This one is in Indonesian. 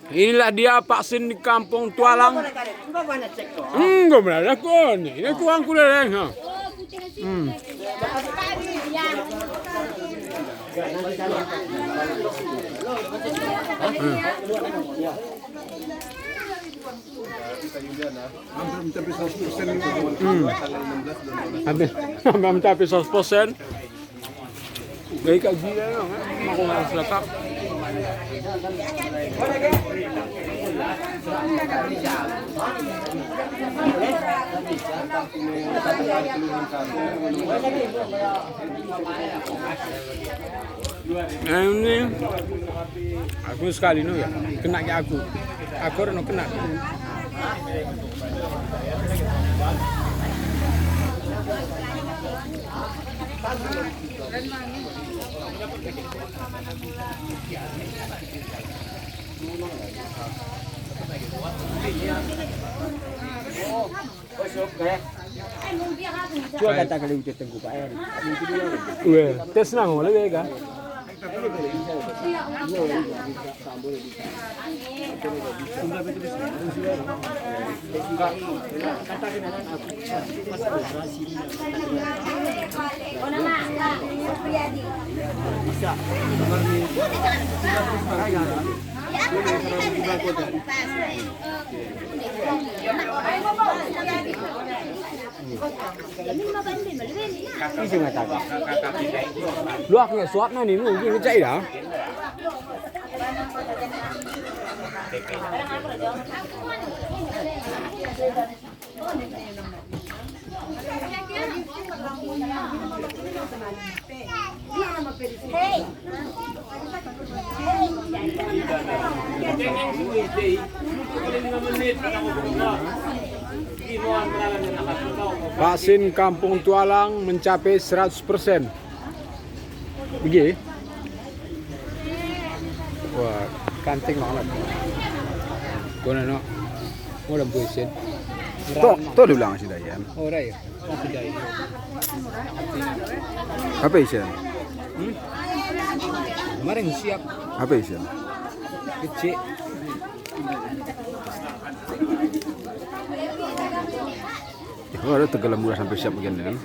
Inilah dia vaksin di Kampung Tualang. Enggak benar kon. Ini kurang kurang. Ha. Hampir mencapai 100%. Baik kaji lah, aku harus lekap. Ini aku sekali no ya, kena ke aku no kena. Cua kata kali udah tengku Pak Er. Weh, tes nang boleh ga? Ini mengatakan. Luaknya suapnya nih mungkin ngecai dah. Vaksin Kampung Tualang mencapai 100%. Begini. Wah, kanting banget. Kau nak? Mau dah buisin. Tuh diulang sih Dayan. Oh, dah ya. Masih dah. Apa isian? Kemarin siap. Apa isian? Kecil. Oh, ada Tegalan bulan sampai siap begini kan?